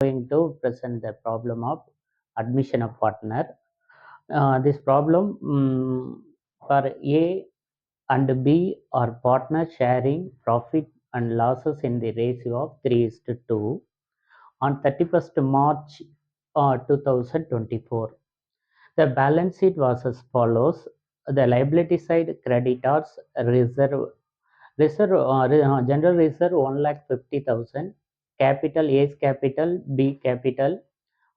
Going to present the problem of admission of partner. This problem for A and B are partners sharing profit and losses in the ratio of 3:2 on 31st March 2024. The balance sheet was as follows. The liability side creditors general reserve 1,50,000, capital A is capital, B capital,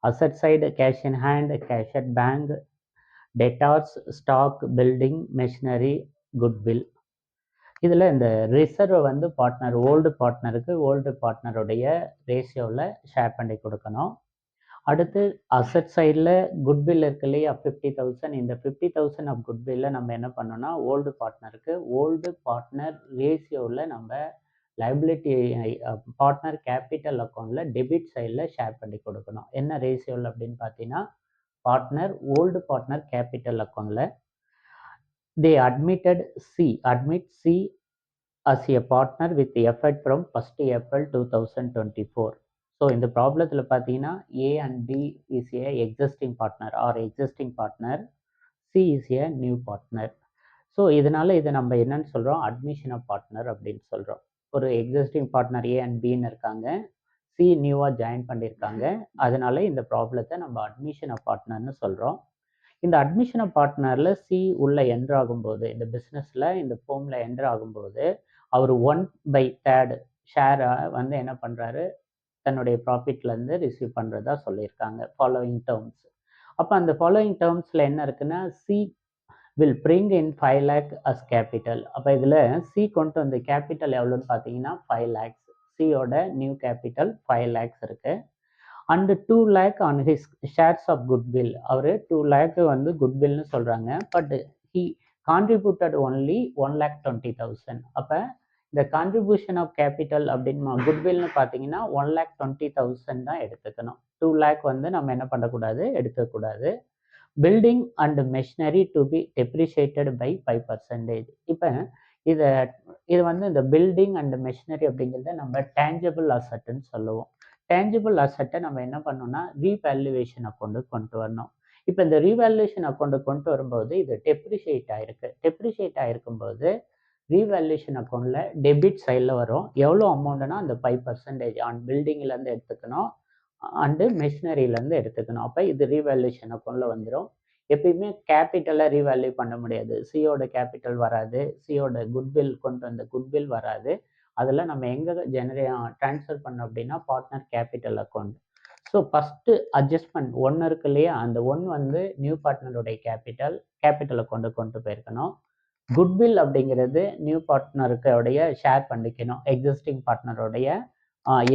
asset side cash in hand, cash at bank, debtors, stock, building, machinery, goodwill. இதில் இந்த ரிசர்வை வந்து old பார்ட்னருடைய ரேஷியோவில் share பண்ணி கொடுக்கணும். அடுத்து asset சைடில் goodwill இருக்கு இல்லையா 50,000. இந்த 50,000 ஆஃப் குட்வில்ல நம்ம என்ன பண்ணோம்னா ஓல்டு பார்ட்னர் ரேஷியோவில் நம்ம லைபிலிட்டி பார்ட்னர் கேபிட்டல் அக்கௌண்ட்டில் டெபிட் சைடில் ஷேர் பண்ணி கொடுக்கணும். என்ன ரேஷியோவில் அப்படின்னு பார்த்தீங்கன்னா ஓல்டு பார்ட்னர் கேபிட்டல் அக்கௌண்ட்டில் they admit C as a partner with effect from 1st April 2024. So இந்த ப்ராப்ளத்தில் பார்த்தீங்கன்னா A and B is a existing partner C is a new partner. So இதனால் இதை நம்ம என்னன்னு சொல்கிறோம், அட்மிஷன் ஆஃப் பார்ட்னர் அப்படின்னு சொல்கிறோம். ஒரு எக்ஸிஸ்டிங் பார்ட்னர் A and Bன்னு இருக்காங்க, C நியூவாக ஜாயின் பண்ணியிருக்காங்க. அதனால இந்த ப்ராப்ளத்தை நம்ம அட்மிஷன் ஆஃப் பார்ட்னர்னு சொல்கிறோம். இந்த அட்மிஷன் ஆஃப் பார்ட்னரில் C உள்ள என்ட்ரு ஆகும்போது, இந்த பிஸ்னஸில் இந்த ஃபோமில் என்ட்ரு ஆகும்போது அவர் 1/3 ஷேரை வந்து என்ன பண்ணுறாரு, தன்னுடைய ப்ராஃபிட்லேருந்து ரிசீவ் பண்ணுறதா சொல்லியிருக்காங்க ஃபாலோயிங் டேர்ம்ஸ். அப்போ அந்த ஃபாலோயிங் டேர்ம்ஸில் என்ன இருக்குன்னா C will bring in 5 lakh as capital. அப்போ இதில் C கொண்டு வந்த கேபிட்டல் எவ்வளோன்னு பார்த்தீங்கன்னா 5 lakhs. சியோட நியூ கேபிட்டல் 5 lakhs இருக்குது. And 2 lakh on his shares of goodwill. அவர் 2 lakh வந்து குட்வில்னு சொல்கிறாங்க. But he contributed only 1,20,000. அப்போ இந்த கான்ட்ரிபியூஷன் ஆஃப் கேபிட்டல் அப்படின்னு குட்வில்னு பார்த்தீங்கன்னா 1,20,000 தான் எடுத்துக்கணும். 2 lakh வந்து நம்ம என்ன பண்ணக்கூடாது, எடுக்கக்கூடாது. Building and machinery to be depreciated by 5%. இப்போ இது வந்து இந்த பில்டிங் அண்ட் மெஷினரி அப்படிங்கிறத நம்ம டேஞ்சபிள் அசட்டுன்னு சொல்லுவோம். டேஞ்சபிள் அசட்டை நம்ம என்ன பண்ணோம்னா ரீவேல்யூவேஷன் அக்கௌண்ட்டு கொண்டு வரணும். இப்போ இந்த ரீவேல்யூவேஷன் அக்கௌண்ட்டு கொண்டு வரும்போது இது டெப்ரிஷியேட் ஆகிருக்கும்போது ரீவேல்யூவேஷன் அக்கௌண்ட்டில் டெபிட் சைடில் வரும். எவ்வளோ அமௌண்ட்னா அந்த 5% ஆன் பில்டிங்லேருந்து எடுத்துக்கணும் அண்டு மெஷினரியிலேருந்து எடுத்துக்கணும். அப்போ இது ரீவேல்யூவேஷன் அக்கௌண்ட்டில் வந்துடும். எப்பயுமே கேபிட்டலை ரீவேல்யூ பண்ண முடியாது. சியோட கேபிட்டல் வராது, சியோட குட்வில் கொண்டு வந்த குட்வில் வராது. அதில் நம்ம எங்கே ட்ரான்ஸ்ஃபர் பண்ணோம் அப்படின்னா partner capital account. So first adjustment 1 இருக்கு இல்லையா, அந்த 1 வந்து நியூ பார்ட்னருடைய கேபிட்டல் அக்கௌண்ட்டு கொண்டு போயிருக்கணும். குட்வில் அப்படிங்கிறது நியூ பார்ட்னருடைய ஷேர் பண்ணிக்கணும். எக்ஸிஸ்டிங் பார்ட்னருடைய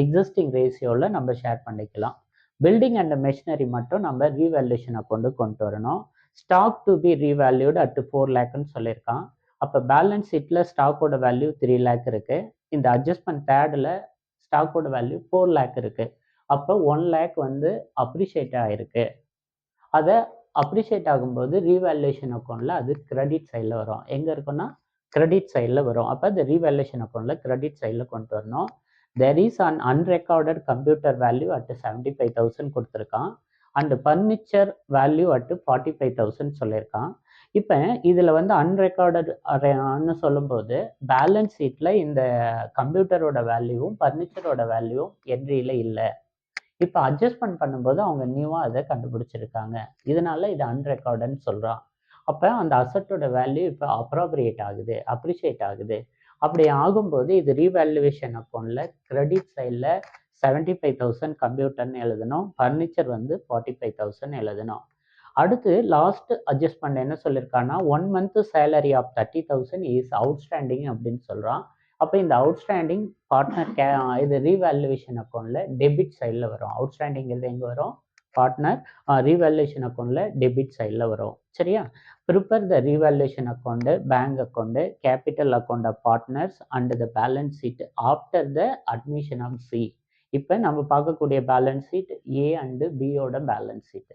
எக்ஸிஸ்டிங் ரேஷியோவில் நம்ம ஷேர் பண்ணிக்கலாம். பில்டிங் அண்ட் மெஷினரி மட்டும் நம்ம ரீவேல்யூஷன் அக்கௌண்ட்டு கொண்டு வரணும். ஸ்டாக் டு பி ரீவேல்யூடு அட் 4 lakhன்னு சொல்லியிருக்கான். அப்போ பேலன்ஸ் ஷீட்டில் ஸ்டாக்கோட வேல்யூ 3 lakh இருக்குது. இந்த அட்ஜஸ்ட்மெண்ட் தேர்டில் ஸ்டாக்கோட வேல்யூ 4 lakh இருக்குது. அப்போ 1 lakh வந்து அப்ரிஷியேட் ஆகிருக்கு. அதை அப்ரிஷியேட் ஆகும்போது ரீவேல்யூஷன் அக்கௌண்ட்டில் அது கிரெடிட் சைடில் வரும். எங்கே இருக்குன்னா கிரெடிட் சைடில் வரும். அப்போ இந்த ரீவேல்யூஷன் அக்கௌண்ட்டில் கிரெடிட் சைடில் கொண்டு வரணும். There is an unrecorded computer value at 75,000 கொடுத்துருக்கான். அண்ட் ஃபர்னிச்சர் வேல்யூ அட் 45,000 சொல்லியிருக்கான். இப்போ இதில் வந்து அன்ரெக்கார்டட்னு சொல்லும்போது பேலன்ஸ் ஷீட்டில் இந்த கம்ப்யூட்டரோட வேல்யூவும் ஃபர்னிச்சரோட வேல்யூவும் என்ட்ரியில் இல்லை. இப்போ அட்ஜஸ்ட்மெண்ட் பண்ணும்போது அவங்க நியூவாக அதை கண்டுபிடிச்சிருக்காங்க. இதனால இது அன்ரெக்கார்டுன்னு சொல்கிறான். அப்போ அந்த அசட்டோட வேல்யூ இப்போ அப்ரிஷியேட் ஆகுது. அப்படி ஆகும்போது இது ரீவேல்யூவேஷன் அக்கௌண்ட்டில் கிரெடிட் சைடில் 75,000 கம்ப்யூட்டர்னு எழுதணும், ஃபர்னிச்சர் வந்து 45,000 எழுதணும். அடுத்து லாஸ்ட் அட்ஜஸ்ட்மெண்ட் என்ன சொல்லியிருக்கான்னா 1 month salary of 30,000 is outstanding அப்படின்னு சொல்கிறான். அப்போ இந்த அவுட்ஸ்டாண்டிங் பார்ட்னர் இது ரீவேல்யூவேஷன் அக்கௌண்ட்டில் டெபிட் சைடில் வரும். அவுட்ஸ்டாண்டிங்கிறது எங்கே வரும், பார்ட்னர் ரீவேல்யூவேஷன் அக்கௌண்ட்டில் டெபிட் சைடில் வரும். சரியா? Prepare the revaluation account, bank account, capital account of partners and the balance sheet after the admission of C. இப்போ நம்ம பார்க்கக்கூடிய பேலன்ஸ் ஷீட் ஏ அண்டு பியோட பேலன்ஸ் ஷீட்.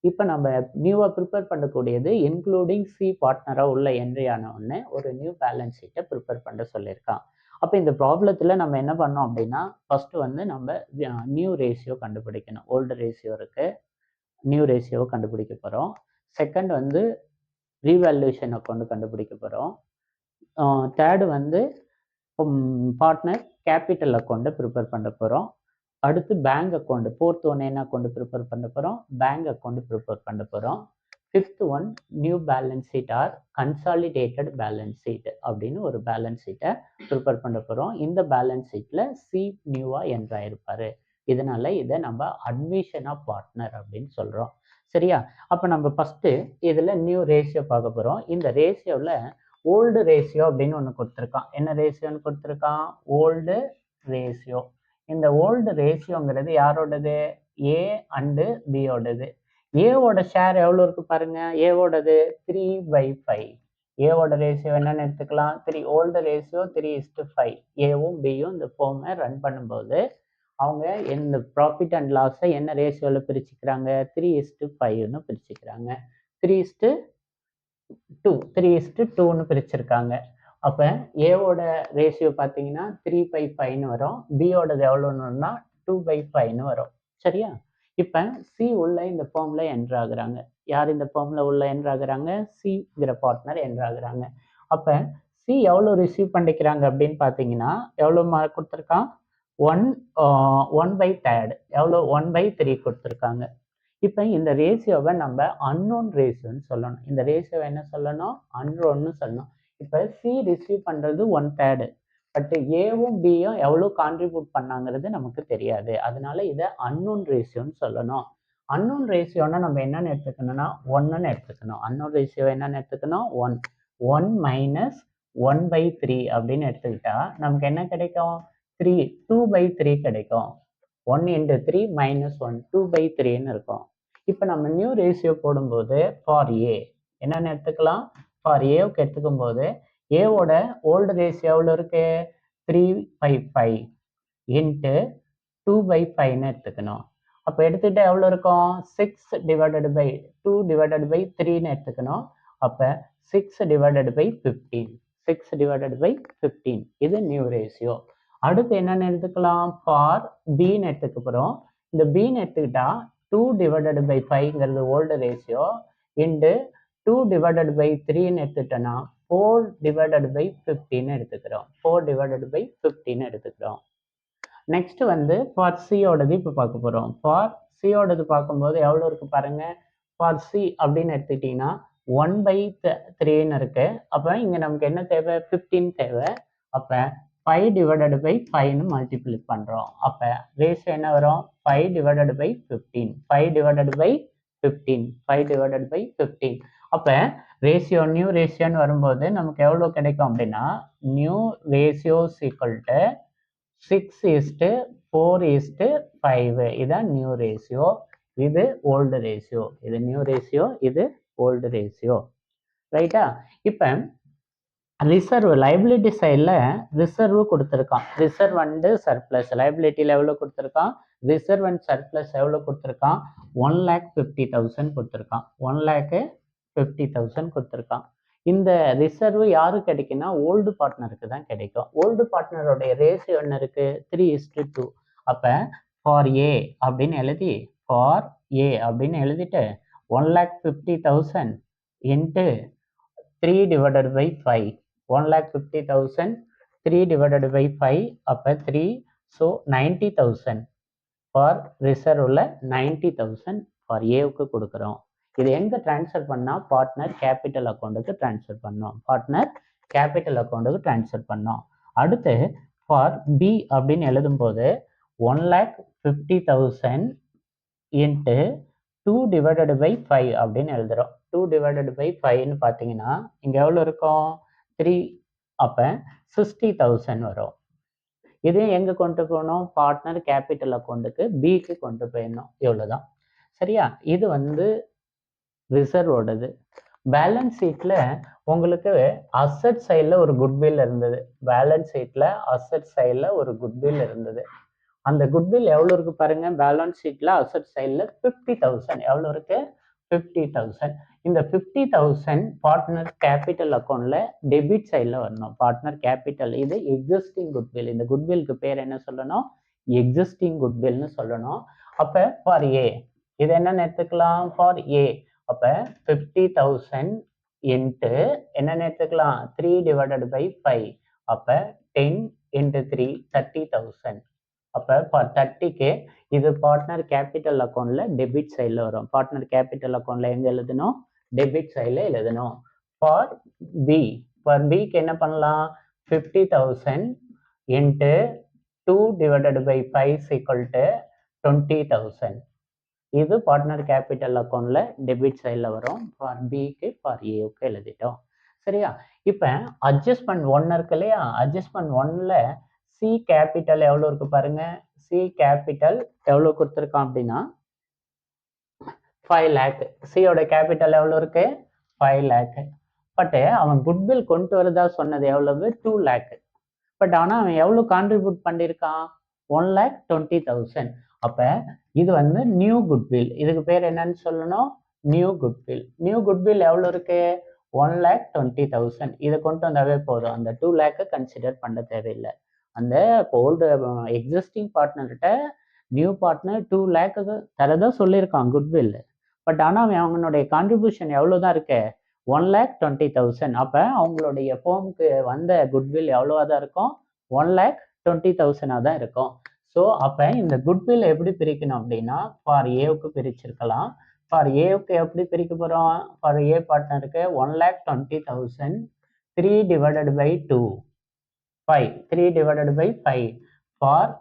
இப்போ நம்ம நியூவாக ப்ரிப்பேர் பண்ணக்கூடியது இன்க்ளூடிங் சி பார்ட்னராக உள்ள என்ட்ரி ஆன உடனே ஒரு நியூ பேலன்ஸ் ஷீட்டை ப்ரிப்பேர் பண்ண சொல்லியிருக்கான். அப்போ இந்த ப்ராப்ளத்தில் நம்ம என்ன பண்ணோம் அப்படின்னா ஃபஸ்ட்டு வந்து நம்ம நியூ ரேஷியோ கண்டுபிடிக்கணும். ஓல்டு ரேஷியோ இருக்குது, நியூ ரேஷியோவை கண்டுபிடிக்க போகிறோம். செகண்ட் வந்து ரீவேல்யூஷன் அக்கௌண்ட் கண்டுபிடிக்க போகிறோம். தேர்டு வந்து பார்ட்னர் கேபிட்டல் அக்கௌண்ட்டை ப்ரிப்பேர் பண்ண போகிறோம். அடுத்து பேங்க் அக்கௌண்ட், ஃபோர்த் ஒன் என்ன அக்கௌண்ட் ப்ரிப்பேர் பண்ண போகிறோம்? பேங்க் அக்கௌண்ட் ப்ரிப்பேர் பண்ண போகிறோம். Fifth one new balance sheet or consolidated balance sheet அப்படின்னு ஒரு பேலன்ஸ் ஷீட்டை ப்ரிப்பேர் பண்ண போகிறோம். இந்த பேலன்ஸ் ஷீட்டில் சி நியூவாக என்ட்ராயிருப்பார். இதனால இதை நம்ம அட்மிஷன் ஆஃப் பார்ட்னர் அப்படின்னு சொல்கிறோம். சரியா? அப்போ நம்ம ஃபஸ்ட்டு இதில் நியூ ரேஷியோ பார்க்க போகிறோம். இந்த ரேஷியோவில் ஓல்டு ரேஷியோ அப்படின்னு ஒன்று கொடுத்துருக்கான். என்ன ரேஷியோன்னு கொடுத்துருக்கான்? Old ratio. இந்த ஓல்டு ரேஷியோங்கிறது யாரோடது? ஏ அண்டு பியோடது. ஏவோட ஷேர் எவ்வளோ இருக்கு பாருங்க. ஏவோடது 3/5. ஏவோட ரேஷியோ என்னன்னு எடுத்துக்கலாம்? 3. Old ratio 3:5. ஏவும் பியும் இந்த ஃபார்மை ரன் பண்ணும்போது அவங்க இந்த ப்ராஃபிட் அண்ட் லாஸை என்ன ரேஷியோவில் பிரிச்சுக்கிறாங்க? 3:5ன்னு பிரிச்சுக்கிறாங்க. 3:2ன்னு பிரிச்சிருக்காங்க. அப்போ ஏவோட ரேஷியோ பார்த்தீங்கன்னா 3/5ன்னு வரும். பியோடது எவ்வளோன்னா 2/5ன்னு வரும். சரியா? இப்போ சி உள்ள இந்த ஃபார்ம்ல என்ட்ரு ஆகுறாங்க. யார் இந்த ஃபார்ம்ல உள்ள என்ட்ரு ஆகுறாங்க? சிங்கிற பார்ட்னர் என்ட்ரு ஆகுறாங்க. அப்போ சி எவ்வளோ ரிசீவ் பண்ணிக்கிறாங்க அப்படின்னு பார்த்தீங்கன்னா எவ்வளோ மார்க் கொடுத்துருக்கான்? 1/3. எவ்வளோ? 1/3 கொடுத்துருக்காங்க. இப்போ இந்த ரேஷியோவை நம்ம அன்னோன் ரேஷியோன்னு சொல்லணும். இந்த ரேஷியோவை என்ன சொல்லணும்? அன்னோன்னு சொல்லணும். இப்போ சி ரிசீவ் பண்ணுறது 1/3. பட் ஏவும் பியும் எவ்வளோ கான்ட்ரிபியூட் பண்ணாங்கிறது நமக்கு தெரியாது. அதனால இதை அன்னோன் ரேஷியோன்னு சொல்லணும். அன்னோன் ரேஷியோன்னா நம்ம என்னென்னு எடுத்துக்கணும்னா 1ன்னு எடுத்துக்கணும். அன்னோன் ரேஷியோ என்னென்னு எடுத்துக்கணும்? 1. 1 மைனஸ் 1/3 அப்படின்னு எடுத்துக்கிட்டா நமக்கு என்ன கிடைக்கும்? 3. 2/3 கிடைக்கும். 1 into 3 minus 1, 2/3ன்னு இருக்கும். இப்போ நம்ம நியூ ரேஷியோ போடும்போது ஃபார் ஏ என்னென்னு எடுத்துக்கலாம்? ஃபார் ஏவுக்கு எடுத்துக்கும் போது ஏவோட ஓல்டு ரேஷியோ எவ்வளோ இருக்கு? 3/5 இன்ட்டு 2/5ன்னு எடுத்துக்கணும். அப்போ எடுத்துக்கிட்டா எவ்வளோ இருக்கும்? 6/2/3ன்னு எடுத்துக்கணும். அப்போ 6/15. 6/15 இது நியூ ரேஷியோ. அடுத்து என்னென்னு எடுத்துக்கலாம்? ஃபார் பின்னு எடுத்துக்க போகிறோம். இந்த பின்னு எடுத்துக்கிட்டா 2/5ங்கிறது ஓல்டு ரேஷியோ இன்டு 2/3ன்னு எடுத்துட்டோன்னா 4/15ன்னு எடுத்துக்கிறோம். 4/15ன்னு எடுத்துக்கிறோம். நெக்ஸ்ட் வந்து ஃபார் சியோடது இப்போ பார்க்க போகிறோம். ஃபார் சியோடது பார்க்கும்போது எவ்வளோ இருக்குது பாருங்க. ஃபார் சி அப்படின்னு எடுத்துக்கிட்டிங்கன்னா 1/3ன்னு இருக்கு. அப்போ இங்கே நமக்கு என்ன தேவை? 15 தேவை. அப்போ 5/5ன்னு மல்டிப்ளை பண்ணுறோம். அப்போ ரேஷியோ என்ன வரும்? 5/15. 5/15. அப்போ ரேஷியோ நியூ ரேஷியோன்னு வரும்போது நமக்கு எவ்வளோ கிடைக்கும் அப்படின்னா நியூ ரேஷியோ ஈக்குவல் டு 6:4:5. இதான் நியூ ரேஷியோ. இது ஓல்டு ரேஷியோ. இது நியூ ரேஷியோ, இது ஓல்டு ரேஷியோ. ரைட்டா? இப்போ ரிசர்வ் லைபிலிட்டி சைடில் ரிசர்வ் கொடுத்துருக்கான். Reserve and surplus. லைபிலிட்டியில் எவ்வளோ கொடுத்துருக்கான்? ரிசர்வ் அண்ட் சர்ப்ளஸ் எவ்வளோ கொடுத்துருக்கான்? 1,50,000 கொடுத்துருக்கான். 1,50,000 கொடுத்துருக்கான். இந்த ரிசர்வ் யாருக்கு கிடைக்குன்னா ஓல்டு பார்ட்னருக்கு தான் கிடைக்கும். ஓல்டு பார்ட்னருடைய ரேஷியோ என்ன இருக்குது? 3:2. அப்போ ஃபார் ஏ அப்படின்னு எழுதிட்டு 1,50,000 இன்ட்டு 3/5. 1,50,000 3/5 அப்போ 3. ஸோ 90,000 ஃபார் ரிசர்வில் 90,000 ஃபார் ஏவுக்கு கொடுக்குறோம். இது எங்கே ட்ரான்ஸ்ஃபர் பண்ணால்? பார்ட்னர் கேபிட்டல் அக்கௌண்ட்டுக்கு ட்ரான்ஸ்ஃபர் பண்ணோம். அடுத்து ஃபார் பி அப்படின்னு எழுதும்போது 1,50,000 இன்ட்டு 2/5 அப்படின்னு எழுதுகிறோம். 2/5ன்னு பார்த்தீங்கன்னா இங்கே எவ்வளோ இருக்கும்? 3. அப்போ 60,000 வரும். இதையும் எங்கே கொண்டு போகணும்? பார்ட்னர் கேபிட்டல் அக்கௌண்ட்டுக்கு பிக்கு கொண்டு போயிடணும். இவ்வளோதான். சரியா? இது வந்து ரிசர்வோடது. பேலன்ஸ் ஷீட்டில் உங்களுக்கு அசட் சைடில் ஒரு குட்வில் இருந்தது. அந்த குட்வில் எவ்வளோ இருக்குது பாருங்கள். பேலன்ஸ் ஷீட்டில் அசட் சைடில் 50,000 எவ்வளோ இருக்குது? 50,000. இந்த 50,000 பார்ட்னர் கேபிட்டல் அக்கௌண்ட்ல டெபிட் சைடில் வரணும். பார்ட்னர் கேபிட்டல் இது எக்ஸிஸ்டிங் குட்வில். இந்த குட்வில்க்கு பேர் என்ன சொல்லணும்? எக்ஸிஸ்டிங் குட்வில்னு சொல்லணும். அப்போ ஃபார் ஏ இது என்னன்னு எடுத்துக்கலாம்? ஃபார் ஏ அப்போ 50,000 இன்ட்டு என்னென்னு எடுத்துக்கலாம்? 3 divided by 5. அப்போ 10 into 3 30,000. அப்போ ஃபார் 30K இது பார்ட்னர் கேபிட்டல் அக்கௌண்ட்ல டெபிட் சைடில் வரும். பார்ட்னர் கேபிட்டல் அக்கௌண்ட்ல எங்க எழுதணும்? டெபிட் சைடில் எழுதணும். ஃபார் பி பிக்கு என்ன பண்ணலாம்? 50,000 into 2 divided by 5 equal to 20,000. இது பார்ட்னர் கேபிட்டல் அக்கௌண்ட்ல டெபிட் சைடில் வரும். ஃபார் பிக்கு ஃபார் ஏவுக்கு எழுதிட்டோம். சரியா? இப்போ அட்ஜஸ்ட்மெண்ட் 1 இருக்கு இல்லையா? அட்ஜஸ்ட்மெண்ட் 1ல சி கேபிட்டல் எவ்வளோ இருக்கு பாருங்க. சி கேபிட்டல் எவ்வளோ கொடுத்துருக்கான் அப்படின்னா 5 lakh. சியோட கேபிட்டல் எவ்வளோ இருக்கு? 5 lakh. பட் அவன் குட்வில் கொண்டு வரதா சொன்னது எவ்வளவு? 2 lakh. பட் ஆனால் அவன் எவ்வளோ கான்ட்ரிபியூட் பண்ணியிருக்கான்? 1,20,000. அப்போ இது வந்து நியூ குட்வில். இதுக்கு பேர் என்னன்னு சொல்லணும்? New goodwill. நியூ குட்வில் எவ்வளோ இருக்கு? 1,20,000. இதை கொண்டு வந்தாவே போதும். அந்த 2 lakh கன்சிடர் பண்ண தேவையில்லை. அந்த ஓல்டு எக்ஸிஸ்டிங் பார்ட்னர்கிட்ட நியூ பார்ட்னர் 2 lakh தரதா சொல்லியிருக்கான் குட்வில். பட் ஆனால் அவங்களுடைய கான்ட்ரிபியூஷன் எவ்வளோ தான் இருக்கு? 1,20,000. அப்போ அவங்களுடைய ஃபோமுக்கு வந்த குட்வில் எவ்வளோவா தான் இருக்கும்? 1,20,000 தான் இருக்கும். ஸோ அப்போ இந்த குட்வில் எப்படி பிரிக்கணும் அப்படின்னா ஃபார் ஏவுக்கு பிரிச்சிருக்கலாம். ஃபார் ஏவுக்கு எப்படி பிரிக்க போகிறோம்? ஃபார் ஏ பார்ட்னருக்கு 1,20,000 3 divided by 2 5 3 divided by 5. For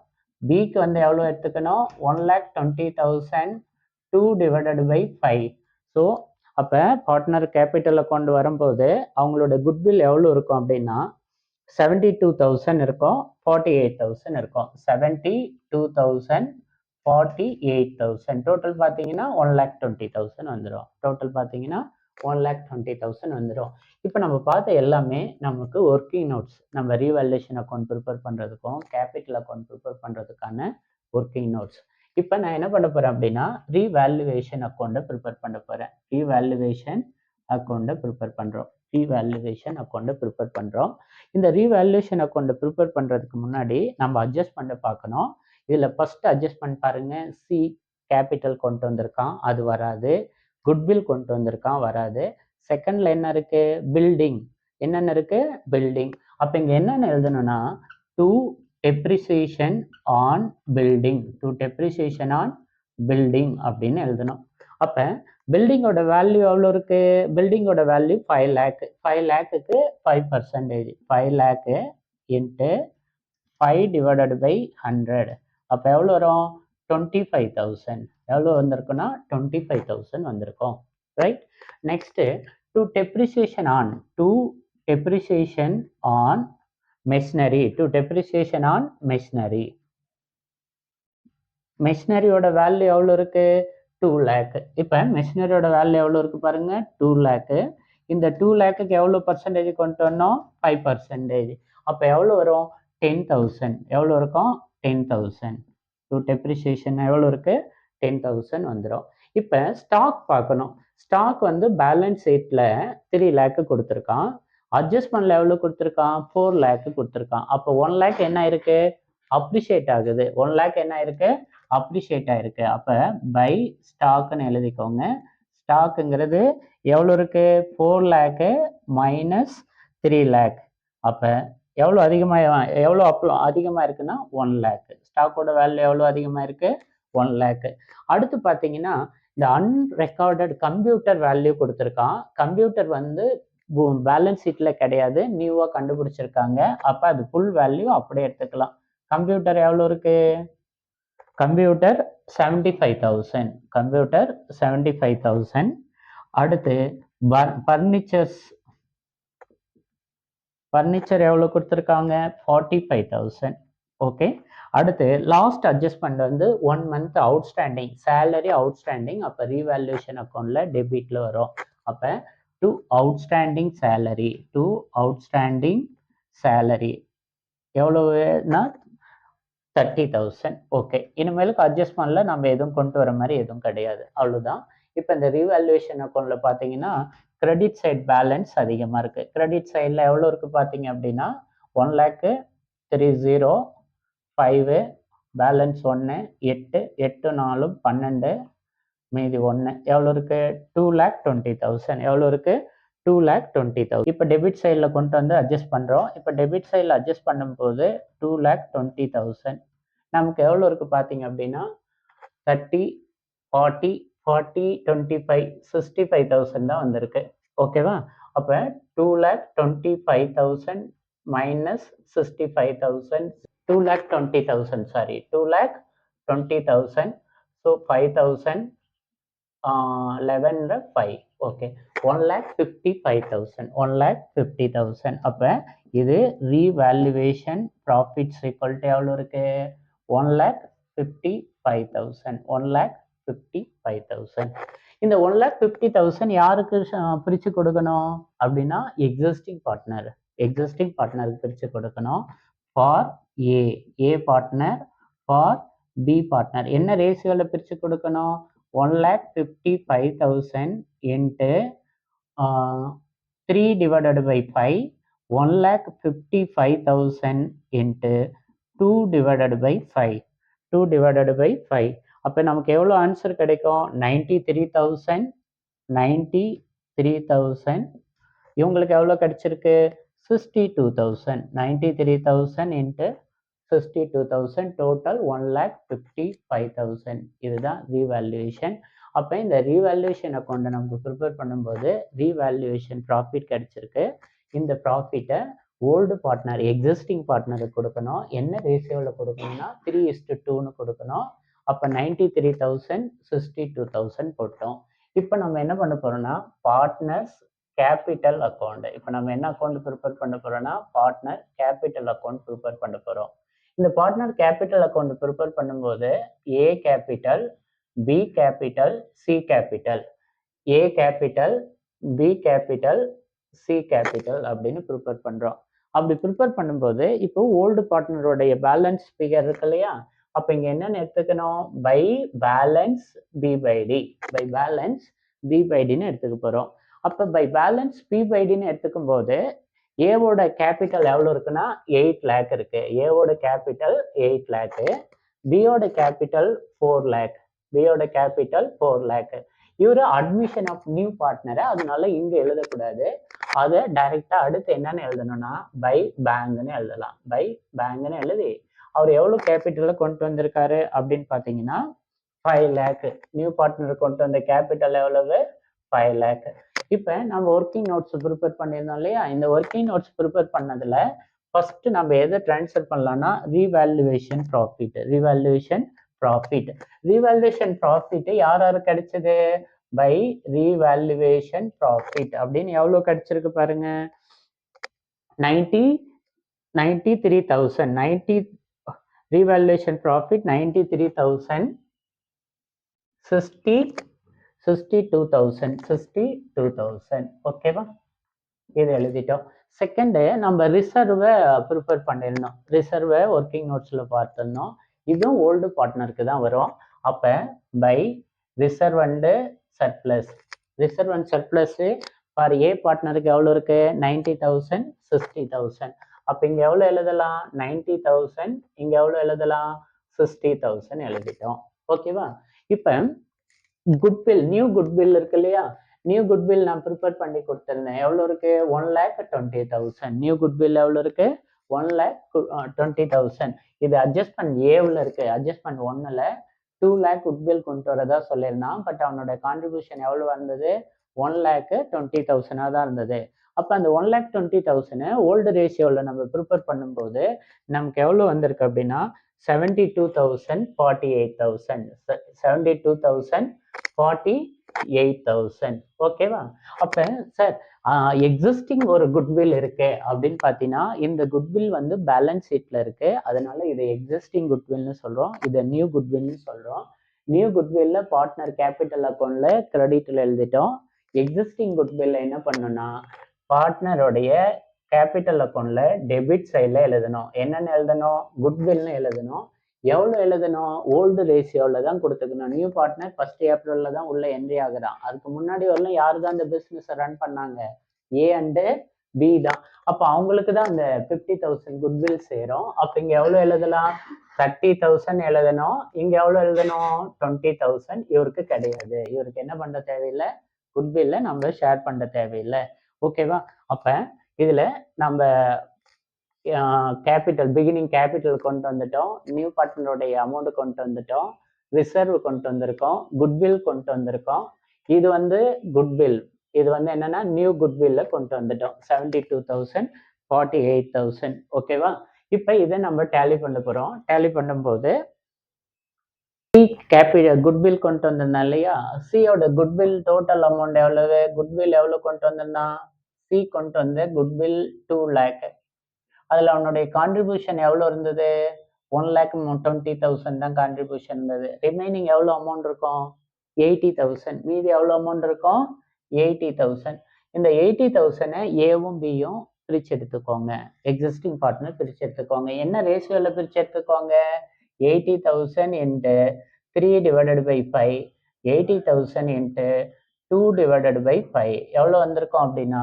பிக்கு வந்து எவ்வளோ எடுத்துக்கணும்? 1,20,000 2 divided by 5. ஸோ அப்போ பார்ட்னர் கேபிட்டலில் கொண்டு வரும்போது அவங்களோட குட்வில் எவ்வளோ இருக்கும் அப்படின்னா 72,000 இருக்கும், 48,000 இருக்கும். 72,000 48,000. டோட்டல் பார்த்தீங்கன்னா 1,20,000 வந்துடும். டோட்டல் பார்த்தீங்கன்னா 1,20,000 வந்துடும். இப்போ நம்ம பார்த்த எல்லாமே நமக்கு ஒர்க்கிங் நோட்ஸ். நம்ம ரீவேல்யூஷன் அக்கௌண்ட் ப்ரிப்பேர் பண்ணுறதுக்கும் கேபிட்டல் அக்கௌண்ட் ப்ரிப்பேர் பண்ணுறதுக்கான ஒர்க்கிங் நோட்ஸ். இப்போ நான் என்ன பண்ண போகிறேன் அப்படின்னா ரீவேல்யூவேஷன் அக்கௌண்ட்டை ப்ரிப்பேர் பண்ண போகிறேன். ரீவேல்யூவேஷன் அக்கௌண்ட்டை ப்ரிப்பேர் பண்ணுறோம். ரீவேல்யூவேஷன் அக்கௌண்ட்டை ப்ரிப்பேர் பண்ணுறோம். இந்த ரீவேல்யூஷன் அக்கௌண்ட்டை ப்ரிப்பேர் பண்ணுறதுக்கு முன்னாடி நம்ம அட்ஜஸ்ட்மெண்ட்டை பார்க்கணும். இதில் ஃபஸ்ட்டு அட்ஜஸ்ட்மெண்ட் பாருங்கள். சி கேபிட்டல் கொண்டு வந்திருக்கான், அது வராது. குட்வில் கொண்டு வந்திருக்கான், வராது. செகண்டில் என்ன இருக்குது? பில்டிங். என்னென்ன இருக்குது? பில்டிங். அப்போ இங்கே என்னென்ன எழுதணும்னா to depreciation on building. To depreciation on building அப்படின்னு எழுதணும். அப்போ பில்டிங்கோட வேல்யூ எவ்வளோ இருக்குது? பில்டிங்கோட வேல்யூ 5 lakh. 5 lakhக்கு 5%. 5 lakh இன்ட்டு 5 divided by 100. அப்போ எவ்வளோ வரும்? 25,000. எவ்வளோ வந்திருக்குன்னா 25,000 வந்திருக்கும். Right. Next to depreciation on. To depreciation on machinery. To depreciation on machinery. மெஷினரியோட வேல்யூ எவ்வளோ இருக்கு? 2 lakh. இப்போ மெஷினரியோட வேல்யூ எவ்வளோ இருக்கு பாருங்க? 2 lakh. இந்த 2 lakhக்கு எவ்வளோ பர்சன்டேஜ் கொண்டு வரணும்? 5%. அப்போ எவ்வளோ வரும்? 10,000. எவ்வளோ இருக்கும்? 10,000. டு டெப்ரிசியேஷன் எவ்வளோ இருக்கு? 10,000 வந்துடும். இப்போ ஸ்டாக் பார்க்கணும். ஸ்டாக் வந்து பேலன்ஸ் ஷீட்டில் 3 lakh கொடுத்துருக்கான். அட்ஜஸ்ட்மெண்ட்ல எவ்வளோ கொடுத்துருக்கான்? 4 lakh கொடுத்துருக்கான். அப்போ 1 lakh என்ன இருக்கு? அப்ரிஷியேட் ஆகுது. 1 lakh என்ன இருக்கு? அப்ரிஷியேட் ஆயிருக்கு. அப்போ பை ஸ்டாக்னு எழுதிக்கோங்க. ஸ்டாக்குங்கிறது எவ்வளோ இருக்கு? 4 lakh மைனஸ் 3 lakh. அப்போ எவ்வளோ அதிகமாக இருக்குன்னா 1 lakh. ஸ்டாக்கோட வேல்யூ எவ்வளோ அதிகமாக இருக்கு? 1 lakh. அடுத்து பார்த்தீங்கன்னா இந்த அன்ரெக்கார்டட் கம்ப்யூட்டர் வேல்யூ கொடுத்துருக்கான். கம்ப்யூட்டர் வந்து பேலன்ஸ் ஷீட்டில் கிடையாது, நியூவாக கண்டுபிடிச்சிருக்காங்க. அப்போ அது ஃபுல் வேல்யூ அப்படியே எடுத்துக்கலாம். கம்ப்யூட்டர் எவ்வளோ இருக்கு? கம்ப்யூட்டர் 75,000. கம்ப்யூட்டர் 75,000. அடுத்து ஃபர்னிச்சர் எவ்வளோ கொடுத்துருக்காங்க? 45,000. ஓகே. அடுத்து லாஸ்ட் அட்ஜஸ்ட்மெண்ட் வந்து 1 month அவுட்ஸ்டாண்டிங், சேலரி அவுட்ஸ்டாண்டிங். அப்போ ரீவேல்யூஷன் அக்கௌண்ட்ல டெபிட்ல வரும். அப்போ to outstanding salary. To outstanding salary எவ்வளவுனா 30,000. ஓகே. இனிமேலுக்கு அட்ஜஸ்ட்மெண்ட்ல நம்ம எதுவும் கொண்டு வர மாதிரி எதுவும் கிடையாது. அவ்வளோதான். இப்போ இந்த ரீவேல்யூவேஷன் அக்கௌண்ட்டில் பார்த்தீங்கன்னா கிரெடிட் சைட் பேலன்ஸ் அதிகமாக இருக்குது. கிரெடிட் சைடில் எவ்வளோ இருக்குது பார்த்தீங்க அப்படின்னா 1,30,5 பேலன்ஸ் 1 8 8 4 12 மீதி 1 எவ்வளோ இருக்குது 2,20,000 எவ்வளோ இருக்குது 2,20,000. இப்போ டெபிட் சைடில் கொண்டு வந்து அட்ஜஸ்ட் பண்ணுறோம். இப்போ டெபிட் சைடில் அட்ஜஸ்ட் பண்ணும்போது 2,20,000 நமக்கு எவ்வளோ இருக்குது பார்த்தீங்க அப்படின்னா 30 40 40 25 65,000 தான் வந்திருக்கு. ஓகேவா? அப்போ 2,25,000 மைனஸ் 65,000 2,20,000 சாரி 2,20,000. So 5,000 11 5 okay 1,55,000 1,50,000. அப்போ இது ரீவேல்யூவேஷன் ப்ராஃபிட்ஸ் ஈக்குவல் டு எவ்வளோ இருக்கு 1,55,000 1,55,000. இந்த 1,50,000 யாருக்கு பிரித்து கொடுக்கணும் அப்படின்னா எக்ஸிஸ்டிங் பார்ட்னருக்கு பிரித்து கொடுக்கணும். For A partner for B partner என்ன ரேஷியோவில் பிரித்து கொடுக்கணும் 1,55,000 into 3 divided by 5 1,55,000 into 2 divided by 5 2 divided by 5 அப்போ நமக்கு எவ்வளோ ஆன்சர் கிடைக்கும் 93,000 இவங்களுக்கு எவ்வளோ கிடைச்சிருக்கு 62,000 93,000 into 62,000 டோட்டல் 1,55,000. இதுதான் ரீவேல்யூவேஷன். அப்போ இந்த ரீவேல்யூவேஷன் அக்கௌண்ட்டை நமக்கு ப்ரிப்பேர் பண்ணும்போது ரீவேல்யூவேஷன் ப்ராஃபிட் கிடைச்சிருக்கு. இந்த ப்ராஃபிட்டை ஓல்டு பார்ட்னர் எக்ஸிஸ்டிங் பார்ட்னருக்கு கொடுக்கணும். என்ன ரேஷியோவில் கொடுக்கணும்னா 3:2ன்னு கொடுக்கணும். அப்போ 93,000 62,000 போட்டோம். இப்போ நம்ம என்ன பண்ண போகிறோம்னா பார்ட்னர்ஸ் கேபிட்டல் அக்கௌண்ட். இப்போ நம்ம என்ன அக்கௌண்ட் ப்ரிப்பேர் பண்ண போகிறோம்னா பார்ட்னர் கேபிட்டல் அக்கௌண்ட் ப்ரிப்பேர் பண்ண போகிறோம். இந்த பார்ட்னர் கேபிட்டல் அக்கௌண்ட் ப்ரிப்பேர் பண்ணும்போது A capital B capital C capital A capital B capital C capital அப்படின்னு ப்ரிப்பேர் பண்ணுறோம். அப்படி ப்ரிப்பேர் பண்ணும்போது இப்போ ஓல்டு பார்ட்னருடைய பேலன்ஸ் ஃபிகர் இருக்கு இல்லையா, அப்போ இங்கே என்னென்னு எடுத்துக்கணும் by balance B by D by balance B by டின்னு எடுத்துக்க போகிறோம். அப்போ பை பேலன்ஸ் பி பை டின்னு எடுத்துக்கும் போது ஏவோட கேபிட்டல் எவ்வளோ இருக்குன்னா 8 lakh இருக்கு. ஏவோட கேபிட்டல் 8 lakh, பியோட கேபிட்டல் 4 lakh பியோட கேபிட்டல் 4 lakh. இவர் அட்மிஷன் ஆஃப் நியூ பார்ட்னரை அதனால இங்கே எழுதக்கூடாது. அதை டைரெக்டாக அடுத்து என்னென்னு எழுதணும்னா பை பேங்க்னு எழுதலாம். பை பேங்க்னு எழுதி அவர் எவ்வளோ கேபிட்டலில் கொண்டு வந்திருக்காரு அப்படின்னு பார்த்தீங்கன்னா 5 lakh. நியூ பார்ட்னர் கொண்டு வந்த கேபிட்டல் எவ்வளவு 5 lakh. இப்போ நம்ம ஒர்க்கிங் நோட்ஸ் ப்ரிப்பேர் பண்ணியிருந்தோம் இல்லையா, இந்த ஒர்க்கிங் நோட்ஸ் ப்ரிப்பேர் பண்ணதில் ஃபஸ்ட்டு நம்ம எதை ட்ரான்ஸ்ஃபர் பண்ணலாம்னா ரீவேல்யூவேஷன் ப்ராஃபிட் யார் கிடைச்சது பை ரீவேல்யூவேஷன் ப்ராஃபிட் அப்படின்னு எவ்வளோ கிடைச்சிருக்கு பாருங்க 93,000 ரீவேல்யூவேஷன் ப்ராஃபிட் 93,000 62,000 ஓகேவா, இது எழுதிட்டோம். செகண்டு நம்ம ரிசர்வை ப்ரிப்பேர் பண்ணியிருந்தோம். ரிசர்வை ஒர்க்கிங் நோட்ஸில் பார்த்துருந்தோம். இதுவும் ஓல்டு பார்ட்னருக்கு தான் வரும். அப்போ by reserve and surplus for A பார்ட்னருக்கு எவ்வளோ இருக்கு 90,000 60,000. அப்போ இங்கே எவ்வளோ எழுதலாம் 90,000, இங்கே எவ்வளோ எழுதலாம் 60,000 எழுதிட்டோம். ஓகேவா. இப்போ குட்வில் நியூ குட்வில் இருக்கு இல்லையா, நியூ குட்வில் நான் ப்ரிப்பேர் பண்ணி கொடுத்துருந்தேன். எவ்வளோ இருக்கு 1,20,000. நியூ குட்வில் எவ்வளோ இருக்கு 1,20,000. இது அட்ஜஸ்ட்மெண்ட் ஏவில் இருக்கு. அட்ஜஸ்ட்மெண்ட் 1ல் 2 lakh குட்வில் கொண்டு வரதா சொல்லியிருந்தான். பட் அவனோட கான்ட்ரிபியூஷன் எவ்வளோ இருந்தது 1,20,000 தான் இருந்தது. அப்போ அந்த 1,20,000 ஓல்டு ரேஷியோவில் நம்ம ப்ரிப்பேர் பண்ணும்போது நமக்கு எவ்வளோ வந்திருக்கு அப்படின்னா 72,048,000 ஓகேவா. அப்போ சார் எக்ஸிஸ்டிங் ஒரு குட்வில் இருக்கு அப்படின்னு பார்த்தீங்கன்னா இந்த குட்வில் வந்து பேலன்ஸ் ஷீட்டில் இருக்கு. அதனால இதை எக்ஸிஸ்டிங் குட்வில்னு சொல்கிறோம், இதை நியூ குட்வில்னு சொல்கிறோம். நியூ குட்வில்ல பார்ட்னர் கேபிட்டல் அக்கௌண்ட்ல கிரெடிட்டில் எழுதிட்டோம். எக்ஸிஸ்டிங் குட்வில்ல என்ன பண்ணணும்னா பார்ட்னருடைய கேபிட்டல் அக்கௌண்ட்ல டெபிட் சைடில் எழுதணும். என்னென்னு எழுதணும் குட்வில்னு எழுதணும். எவ்வளோ எழுதணும்? ஓல்டு ரேஷியோவில் தான் கொடுத்துக்கணும். நியூ பார்ட்னர் 1 ஏப்ரலில் தான் உள்ள என்ட்ரி ஆகுறான். அதுக்கு முன்னாடி வரலாம் யார் தான் இந்த பிஸ்னஸை ரன் பண்ணாங்க? ஏ அண்டு பி தான். அப்போ அவங்களுக்கு தான் அந்த 50,000 குட்வில் சேரும். அப்போ இங்கே எவ்வளோ எழுதலாம்? 30,000 எழுதணும். இங்கே எவ்வளோ எழுதணும்? 20,000. இவருக்கு கிடையாது. இவருக்கு என்ன பண்ண தேவையில்லை? குட்வில்ல நம்ம ஷேர் பண்ண தேவையில்லை. ஓகேவா? அப்போ இதில் நம்ம கேபிட்டல் பிகினிங் கேபிட்டல் கொண்டு வந்துட்டோம், நியூ பார்ட்னருடைய அமௌண்ட் கொண்டு வந்துட்டோம், ரிசர்வ் கொண்டு வந்திருக்கோம், குட்வில் கொண்டு வந்திருக்கோம். இது வந்து குட்வில், இது வந்து என்னன்னா நியூ குட்வில்ல கொண்டு வந்துட்டோம். 72,000, 48,000. ஓகேவா? இப்போ இதை நம்ம டேலி பண்ண போறோம். டேலி பண்ணும்போது கேபிட்டல் குட்வில் கொண்டு வந்திருந்தா இல்லையா? சியோட குட்வில் டோட்டல் அமௌண்ட் எவ்வளவு? குட்வில் எவ்வளவு கொண்டு வந்திருந்தான்? சி கொண்டு வந்து குட்வில் 2 lakh. அதில் அவனுடைய கான்ட்ரிபியூஷன் எவ்வளோ இருந்தது? 1,20,000 தான் கான்ட்ரிபியூஷன் இருந்தது. ரிமைனிங் எவ்வளோ அமௌண்ட் இருக்கும்? 80,000. மீதி எவ்வளோ அமௌண்ட் இருக்கும்? 80,000. இந்த 80,000 ஏவும் பியும் பிரிச்சு எடுத்துக்கோங்க. எக்ஸிஸ்டிங் பார்ட்னர் பிரிச்சு எடுத்துக்கோங்க. என்ன ரேஷியோவில் பிரிச்சு எடுத்துக்கோங்க? 80,000 into 3 divided by 5, 80,000 into 2 divided by 5 எவ்வளோ வந்திருக்கும் அப்படின்னா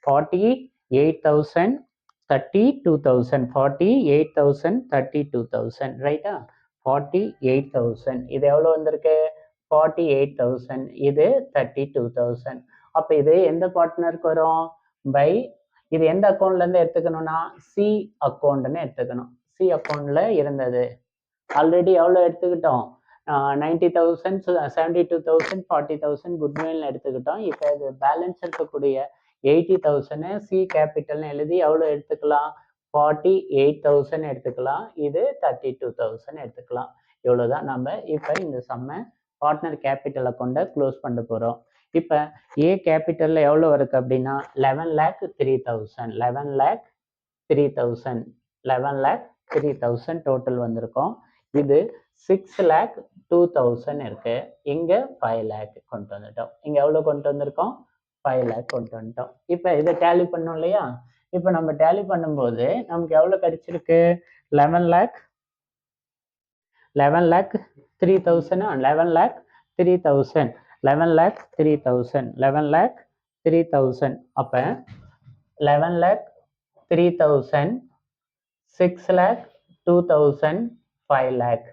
48,000, 32,000, 48,000, 32,000, ரைட்டா? 48,000. இது எவ்வளோ வந்திருக்கு? 48,000. இது 32,000. அப்போ இது எந்த பார்ட்னருக்கு வரும்? பை இது எந்த அக்கௌண்ட்லேருந்து எடுத்துக்கணும்னா சி அக்கௌண்ட்னு எடுத்துக்கணும். சி அக்கௌண்ட்ல இருந்தது. ஆல்ரெடி எவ்வளோ எடுத்துக்கிட்டோம்? 90,000, 72,000, 40,000 குட்வில்னு எடுத்துக்கிட்டோம். இப்போ இது பேலன்ஸ் இருக்கக்கூடிய 80,000 சி கேபிட்டல்னு எழுதி எவ்வளோ எடுத்துக்கலாம்? 48,000 எடுத்துக்கலாம். இது 32,000 எடுத்துக்கலாம். இவ்வளோதான் நம்ம இப்போ இந்த சம்மை பார்ட்னர் கேபிட்டலை கொண்டு க்ளோஸ் பண்ண போகிறோம். இப்போ ஏ கேபிட்டலில் எவ்வளோ இருக்குது அப்படின்னா 11,03,000, 11,03,000, 11,03,000 டோட்டல் வந்திருக்கும். இது 6,02,000 இருக்கு. இங்கே 5 lakh கொண்டு வந்துட்டோம். இங்கே எவ்வளோ கொண்டு வந்திருக்கோம்? 5 lakh கொண்டு வந்துட்டோம். இப்போ இதை டேலி பண்ணோம் இல்லையா? இப்போ நம்ம டேலி பண்ணும்போது நமக்கு எவ்வளோ கிடைச்சிருக்கு? 11,03,000, 11,03,000, 11,03,000, 11,03,000. அப்போ 11,03,000, 6,02,000, 5 lakh.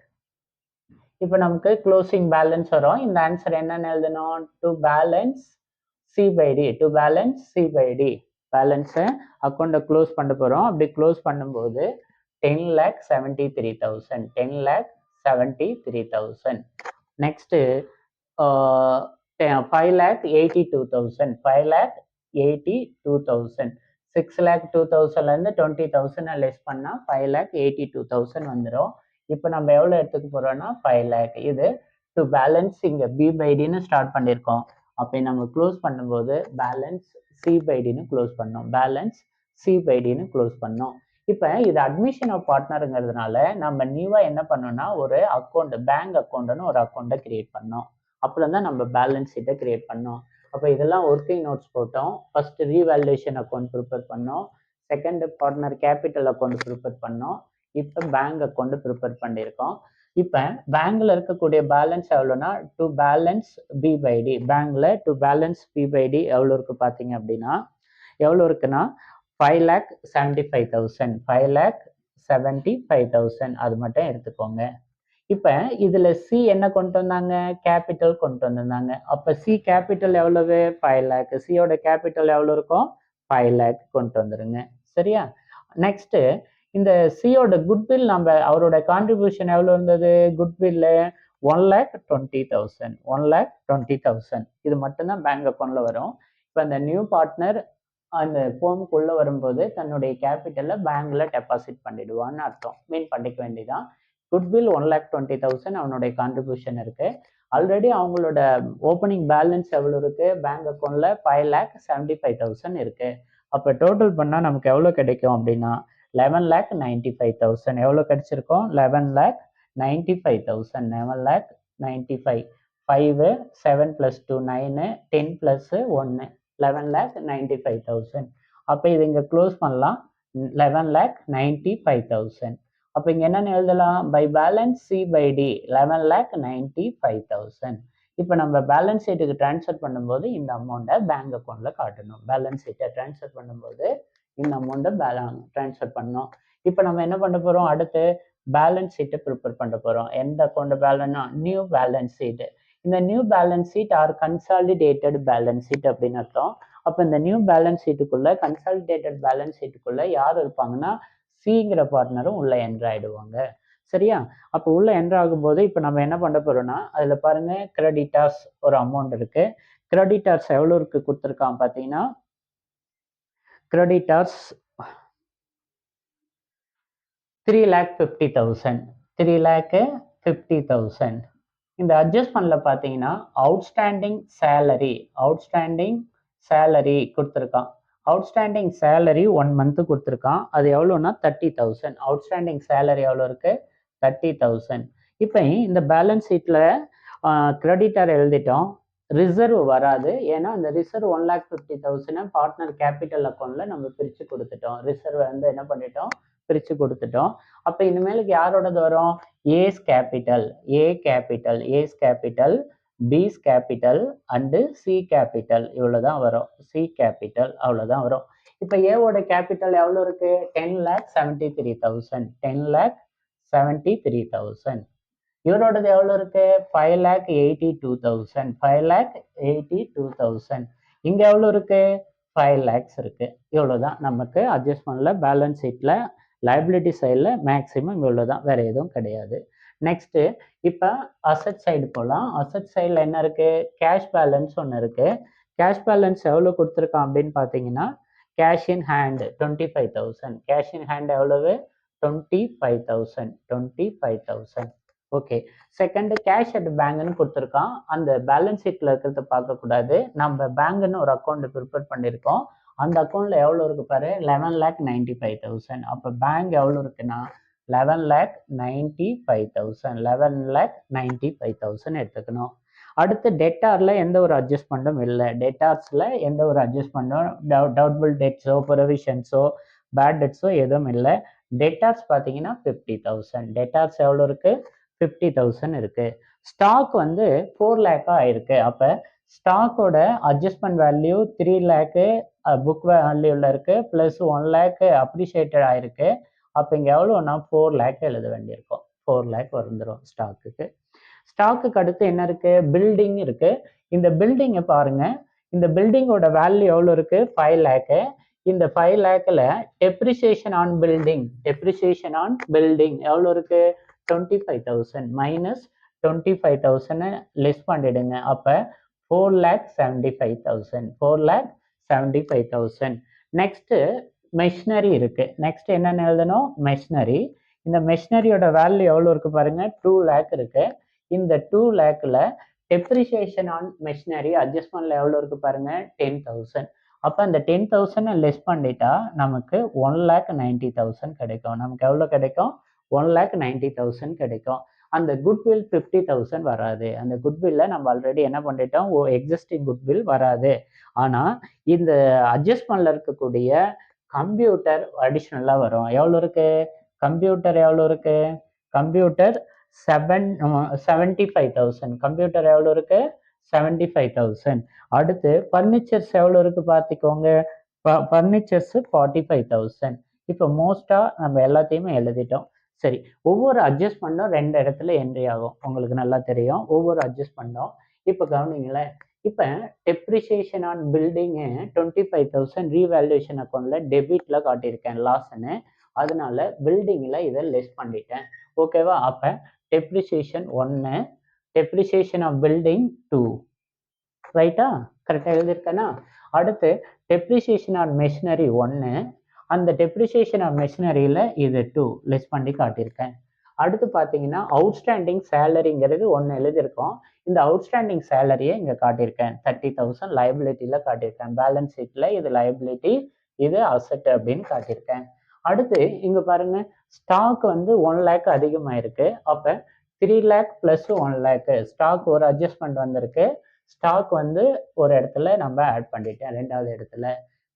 இப்போ நமக்கு க்ளோசிங் பேலன்ஸ் வரும். இந்த ஆன்சர் என்னன்னு எழுதணும்? To balance C by D, to balance C by D. பேலன்ஸை அக்கௌண்ட்டை க்ளோஸ் பண்ண போகிறோம். அப்படி க்ளோஸ் பண்ணும்போது 10,73,000, 10,73,000. நெக்ஸ்ட்டு 5,82,000, 5,82,000. 6,02,000லேருந்து 20,000 லெஸ் பண்ணால் 5,82,000 வந்துடும். இப்போ நம்ம எவ்வளோ எடுத்துக்க போகிறோம்னா 5 lakh. இது டு பேலன்ஸ் இங்கே பி பை டின்னு ஸ்டார்ட் பண்ணியிருக்கோம். அப்போ நம்ம க்ளோஸ் பண்ணும்போது பேலன்ஸ் சி பை டின்னு க்ளோஸ் பண்ணோம். பேலன்ஸ் சி பை டின்னு க்ளோஸ் பண்ணோம். இப்போ இது அட்மிஷன் ஆஃப் பார்ட்னருங்கிறதுனால நம்ம நியூவாக என்ன பண்ணோம்னா ஒரு அக்கௌண்ட், பேங்க் அக்கௌண்ட்னு ஒரு அக்கௌண்ட்டை கிரியேட் பண்ணோம். அப்புறம் தான் நம்ம பேலன்ஸ் ஷீட்டை கிரியேட் பண்ணோம். அப்போ இதெல்லாம் ஒர்க்கிங் நோட்ஸ் போட்டோம். ஃபர்ஸ்ட் ரீவேல்யூஷன் அக்கௌண்ட் ப்ரிப்பேர் பண்ணோம். Second partner capital account prepare பண்ணோம். இப்போ பேங்க் அக்கௌண்ட் ப்ரிப்பேர் பண்ணியிருக்கோம். இப்போ பேங்க்ல இருக்கக்கூடிய பேலன்ஸ் எவ்வளோனா to balance B by D. பேங்க்ல to balance B by D எவ்வளோ இருக்கு பார்த்தீங்க அப்படின்னா எவ்வளோ இருக்குன்னா 5,75,000, 5,75,000. அது மட்டும் எடுத்துக்கோங்க. இப்போ இதில் சி என்ன கொண்டு வந்தாங்க? கேபிட்டல் கொண்டு வந்திருந்தாங்க. அப்போ சி கேபிட்டல் எவ்வளவு? 5 lakh. சியோட கேபிட்டல் எவ்வளோ இருக்கும்? 5 lakh கொண்டு வந்துருங்க. சரியா? நெக்ஸ்ட் இந்த சியோட குட்வில் நம்ம அவரோட கான்ட்ரிபியூஷன் எவ்வளோ இருந்தது? குட்வில் 1,20,000, 1,20,000. இது மட்டும்தான் பேங்க் அக்கௌண்ட்ல வரும். இப்போ அந்த நியூ பார்ட்னர் அந்த ஃபோமுக்குள்ள வரும்போது தன்னுடைய கேபிட்டலை பேங்க்ல டெபாசிட் பண்ணிடுவான்னு அர்த்தம். மீன் பண்ணிக்க வேண்டியதான். குட்வில் 1,20,000 அவனுடைய கான்ட்ரிபியூஷன் இருக்கு. ஆல்ரெடி அவங்களோட ஓப்பனிங் பேலன்ஸ் எவ்வளோ இருக்கு? பேங்க் அக்கௌண்ட்ல 5,75,000 இருக்கு. அப்போ டோட்டல் பண்ணால் நமக்கு எவ்வளோ கிடைக்கும் அப்படின்னா 11,95,000. எவ்வளோ கிடைச்சிருக்கோம்? 11,95,000, 11,95,000. 5, 7 + 2 9, 10 + 1 11,95,000. அப்போ இது இங்கே க்ளோஸ் பண்ணலாம். 11,95,000. அப்போ இங்கே என்னென்னு எழுதலாம்? By balance C by D 11,95,000. இப்போ நம்ம பேலன்ஸ் ஷீட்டுக்கு ட்ரான்ஸ்ஃபர் பண்ணும்போது இந்த அமௌண்ட்டை பேங்க் அக்கௌண்ட்டில் காட்டணும். பேலன்ஸ் ஷீட்டை ட்ரான்ஸ்ஃபர் பண்ணும்போது இந்த அமௌண்ட்டை ட்ரான்ஸ்ஃபர் பண்ணணும். இப்போ நம்ம என்ன பண்ண போகிறோம்? அடுத்து பேலன்ஸ் ஷீட்டை ப்ரிப்பேர் பண்ண போகிறோம். எந்த அக்கௌண்ட் பேலன்ஸ்னா நியூ பேலன்ஸ் ஷீட். இந்த new balance sheet or consolidated balance sheet அப்படின்னு அர்த்தம். அப்போ இந்த நியூ பேலன்ஸ் ஷீட்டுக்குள்ள கன்சாலிடேட்டட் பேலன்ஸ் ஷீட்டுக்குள்ள யார் இருப்பாங்கன்னா சிங்கிற பார்ட்னரும் உள்ள என்ட்ரு ஆயிடுவாங்க. சரியா? அப்போ உள்ள என்ட்ரு ஆகும்போது இப்போ நம்ம என்ன பண்ண போறோம்னா அதில் பாருங்க கிரெடிட்டார்ஸ் ஒரு அமௌண்ட் இருக்கு. கிரெடிட்டார்ஸ் எவ்வளோ இருக்கு கொடுத்துருக்கான் பார்த்தீங்கன்னா கிரெடிட்டார்ஸ் 3,50,000. 3,50,000. இந்த அட்ஜஸ்ட்மெண்ட்ல பார்த்தீங்கன்னா அவுட்ஸ்டாண்டிங் சேலரி கொடுத்துருக்கான். அவுட்ஸ்டாண்டிங் சேலரி 1 month கொடுத்துருக்கான். அது எவ்வளோன்னா 30,000. அவுட்ஸ்டாண்டிங் சேலரி எவ்வளோ இருக்கு? 30,000. இப்போ இந்த பேலன்ஸ் ஷீட்டில் கிரெடிட்டர் எழுதிட்டோம். ரிசர்வ் வராது. ஏன்னா அந்த ரிசர்வ் 1,50,000 பார்ட்னர் கேபிட்டல் அக்கௌண்ட்ல நம்ம பிரித்து கொடுத்துட்டோம். ரிசர்வ் வந்து என்ன பண்ணிட்டோம்? பிரித்து கொடுத்துட்டோம். அப்போ இனிமேலுக்கு யாரோடது வரும்? ஏஸ் கேபிட்டல், பிஸ் கேபிட்டல் அண்டு சி கேபிட்டல் இவ்வளோதான் வரும். சி கேபிட்டல் அவ்வளோதான் வரும். இப்போ ஏவோட கேபிட்டல் எவ்வளோ இருக்கு? 10,73,000. 10,73,000. இவரோடது எவ்வளோ இருக்கு? 5,82,000. 5,82,000. இங்கே எவ்வளோ இருக்கு? 5 lakhs இருக்கு. இவ்வளோதான் நமக்கு அட்ஜஸ்ட்மெண்ட்ல பேலன்ஸ் ஷீட்ல லைபிலிட்டி சைடில் மேக்ஸிமம் இவ்வளோ தான், வேறு எதுவும் கிடையாது. நெக்ஸ்ட்டு இப்போ அசட் சைடு போகலாம். அசட் சைடில் என்ன இருக்குது? கேஷ் பேலன்ஸ் ஒன்று இருக்குது. கேஷ் பேலன்ஸ் எவ்வளோ கொடுத்துருக்கான் அப்படின்னு பார்த்தீங்கன்னா cash in hand 25,000. Cash in hand எவ்வளவு? 25,000. ஓகே. செகண்ட் கேஷ் அட் பேங்க்னு கொடுத்துருக்கான். அந்த பேலன்ஸ் ஷீட்டில் இருக்கிறத பார்க்கக்கூடாது. நம்ம பேங்க்னு ஒரு அக்கௌண்ட் ப்ரிப்பேர் பண்ணியிருக்கோம். அந்த அக்கௌண்ட்ல எவ்வளோ இருக்கு பாரு? 11,95,000. அப்போ பேங்க் எவ்வளோ இருக்குன்னா 11,95,000. 11,95,000 எடுத்துக்கணும். அடுத்து டெட்டாரில் எந்த ஒரு அட்ஜஸ்ட்மெண்ட்டும் இல்லை. டெட்டார்ஸில் எந்த ஒரு அட்ஜஸ்ட்மெண்ட்டும் டவுட்பிள் டெட்ஸோ ப்ரொவிஷன்ஸோ பேட் டெட்ஸோ எதுவும் இல்லை. டெட்டார்ஸ் பார்த்தீங்கன்னா 50,000. டெட்டார்ஸ் எவ்வளோ இருக்கு? 50,000 இருக்கு. ஸ்டாக் வந்து 4 lakh ஆயிருக்கு. அப்போ ஸ்டாக்கோட அட்ஜஸ்ட்மெண்ட் வேல்யூ 3 lakh புக் வேல்யூவில் இருக்கு, ப்ளஸ் 1 lakh அப்ரிஷியேட்டட் ஆயிருக்கு. அப்போ இங்கே எவ்வளோன்னா 4 lakh எழுத வேண்டியிருக்கும். 4 lakh வந்துடும் ஸ்டாக்குக்கு. ஸ்டாக்குக்கு அடுத்து என்ன இருக்கு? பில்டிங் இருக்கு. இந்த பில்டிங்கை பாருங்க. இந்த பில்டிங்கோட வேல்யூ எவ்வளோ இருக்கு? 5 lakh. இந்த 5 lakhல டெப்ரிசியேஷன் ஆன் பில்டிங் எவ்வளோ இருக்கு? 25,000 மைனஸ் 25,000 லெஸ் பண்ணிடுங்க. அப்போ 4,75,000. 4,75,000. நெக்ஸ்ட் மெஷினரி இருக்கு. நெக்ஸ்ட் என்னன்னு எழுதணும்? மெஷினரி. இந்த மெஷினரியோட வேல்யூ எவ்வளோ இருக்கு பாருங்க? 2 lakh இருக்கு. இந்த 2 lakhல டெப்ரிசியேஷன் ஆன் மெஷினரி அட்ஜஸ்ட்மெண்ட்ல எவ்வளோ இருக்கு பாருங்க? 10,000. அப்போ அந்த 10,000 லெஸ் பண்ணிட்டா நமக்கு 1,90,000 கிடைக்கும். நமக்கு எவ்வளோ கிடைக்கும்? 1,90,000 கிடைக்கும். அந்த குட்வில் 50,000 வராது. அந்த குட்வில்ல நம்ம ஆல்ரெடி என்ன பண்ணிட்டோம்? எக்ஸிஸ்டிங் குட்வில் வராது. ஆனால் இந்த அட்ஜஸ்ட்மெண்ட்ல இருக்கக்கூடிய கம்ப்யூட்டர் அடிஷ்னலாக வரும். எவ்வளோ இருக்கு? கம்ப்யூட்டர் எவ்வளோ இருக்கு? கம்ப்யூட்டர் 75,000. கம்ப்யூட்டர் எவ்வளோ இருக்கு? 75,000. அடுத்து ஃபர்னிச்சர்ஸ் எவ்வளோ இருக்கு பார்த்துக்கோங்க. ஃபர்னிச்சர்ஸ் 45,000. இப்போ மோஸ்ட்டாக நம்ம எல்லாத்தையுமே எழுதிட்டோம். சரி, ஒவ்வொரு அட்ஜஸ்ட்மெண்ட்டும் 2 இடத்துல என்ட்ரி ஆகும். உங்களுக்கு நல்லா தெரியும் ஒவ்வொரு அட்ஜஸ்ட்மெண்ட்டும். இப்போ கவனிங்களேன். இப்போ டெப்ரிசியேஷன் ஆன் பில்டிங்கு 25,000 ரீவேல்யூஷன் அக்கௌண்ட்டில் டெபிட்டில் காட்டியிருக்கேன் லாஸ்ன்னு. அதனால பில்டிங்கில் இதை லெஸ் பண்ணிட்டேன். ஓகேவா? அப்போ டெப்ரிசியேஷன் 1, டெப்ரிசியேஷன் ஆஃப் பில்டிங் 2. ரைட்டா? கரெக்டாக எழுதியிருக்கேன்னா? அடுத்து டெப்ரிசியேஷன் ஆன் மெஷினரி 1, அந்த டெப்ரிசியேஷன் ஆஃப் மெஷினரியில் இது 2 லெஸ் பண்ணி காட்டியிருக்கேன். அடுத்து பார்த்தீங்கன்னா அவுட்ஸ்டாண்டிங் சேலரிங்கிறது 1 எழுதியிருக்கோம். இந்த அவுட்ஸ்டாண்டிங் சேலரியை இங்கே காட்டியிருக்கேன். 30,000 லைபிலிட்டியில் காட்டியிருக்கேன். பேலன்ஸ் ஷீட்டில் இது லைபிலிட்டி, இது அசட் அப்படின்னு காட்டியிருக்கேன். அடுத்து இங்கே பாருங்க, ஸ்டாக் வந்து 1 lakh அதிகமாக இருக்கு. அப்போ 3 lakh ப்ளஸ் 1 lakh ஸ்டாக் ஒரு அட்ஜஸ்ட்மெண்ட் வந்திருக்கு. ஸ்டாக் வந்து ஒரு இடத்துல நம்ம ஆட் பண்ணிட்டேன், 2வது இடத்துல.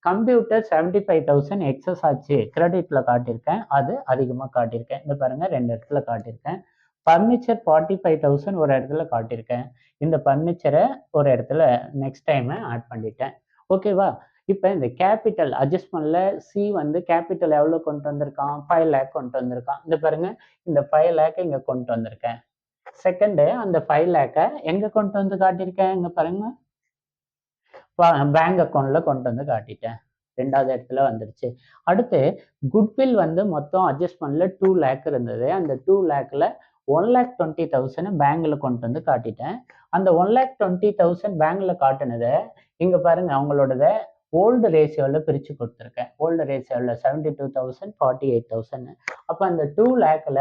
கம்ப்யூட்டர் 75,000 எக்ஸஸ் ஆச்சு, கிரெடிட்ல காட்டியிருக்கேன், அது அதிகமாக காட்டியிருக்கேன். இந்த பாருங்க 2 இடத்துல காட்டியிருக்கேன். ஃபர்னிச்சர் 45,000 ஒரு இடத்துல காட்டியிருக்கேன். இந்த ஃபர்னிச்சரை ஒரு இடத்துல நெக்ஸ்ட் டைம் ஆட் பண்ணிட்டேன். ஓகேவா? இப்போ இந்த கேபிட்டல் அட்ஜஸ்ட்மெண்ட்ல சி வந்து கேபிட்டல் எவ்வளோ கொண்டு வந்திருக்கான்? 5 லேக் கொண்டு வந்திருக்கான். இந்த பாருங்க, இந்த 5 லேக் இங்க கொண்டு வந்திருக்கேன். செகண்டு, அந்த 5 லேக்கை எங்க கொண்டு வந்து காட்டியிருக்கேன்? இங்க பாருங்க, பேங்க் அக்கௌண்ட்ல கொண்டு வந்து காட்டிட்டேன். 2வது இடத்துல வந்துருச்சு. அடுத்து குட்வில் வந்து மொத்தம் அட்ஜஸ்ட்மெண்ட்ல 2 லேக் இருந்தது. அந்த 2 லேக்ல 1,20,000 பேங்க்ல கொண்டு வந்து காட்டிட்டேன். அந்த 1,20,000 பேங்க்ல காட்டுனதை இங்க பாருங்க, அவங்களோடத ஓல்டு ரேஷியோல பிரிச்சு கொடுத்துருக்கேன். ஓல்டு ரேஷியோல 72,000, 48,000. அப்ப அந்த 2 லேக்ல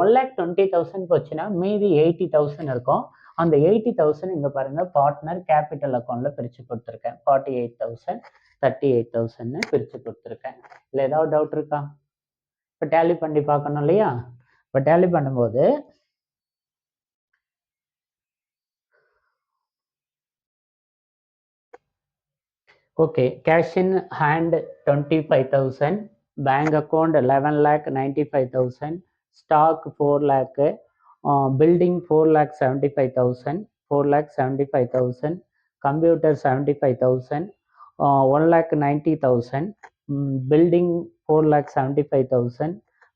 1,20,000 போச்சுன்னா மீதி 80,000 இருக்கும். அந்த 80,000 இங்க பாருங்க, பார்ட்னர் கேபிட்டல் அக்கௌண்ட்ல பிரிச்சு கொடுத்துருக்கேன். 48,000, 38,000 பிரிச்சு கொடுத்துருக்கேன். இல்ல ஏதாவது டவுட் இருக்கா? இப்ப டேலி பண்ணி பார்க்கணும் இல்லையா? இப்ப டேலி பண்ணும்போது okay, cash in hand 25,000, bank account 11,95,000, stock 4 lakh, building 4,75,000, 4,75,000, computer 75,000, 1,90,000, building 4,75,000,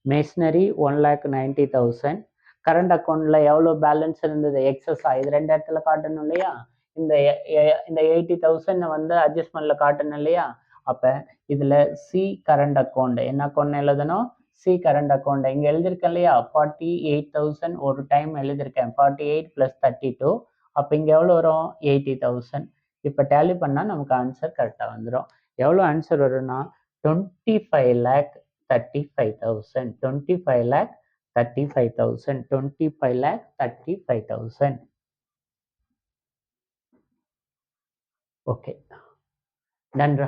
machinery 1,90,000. Current அக்கௌண்ட்ல எவ்வளோ பேலன்ஸ் இருந்தது? எக்ஸஸ் இது 2 இடத்துல காட்டணும் இல்லையா? இந்த 80,000 வந்து அட்ஜஸ்ட்மெண்ட்ல காட்டணும் இல்லையா? அப்ப இதுல சி கரண்ட் அக்கௌண்ட் என்ன அக்கௌண்ட் எழுதணும்? சி கரண்ட் அக்கௌண்ட் இங்க எழுதியிருக்கேன் இல்லையா? 48,000 ஒரு டைம் எழுதியிருக்கேன். 48 + 32. அப்ப இங்க எவ்வளவு வரும்? 80,000. இப்ப டேலி பண்ணா நமக்கு ஆன்சர் கரெக்டா வந்துடும். எவ்வளவு ஆன்சர் வரும்னா 25,35,000. 25,35,000. 25,35,000. ஓகே, நன்றா.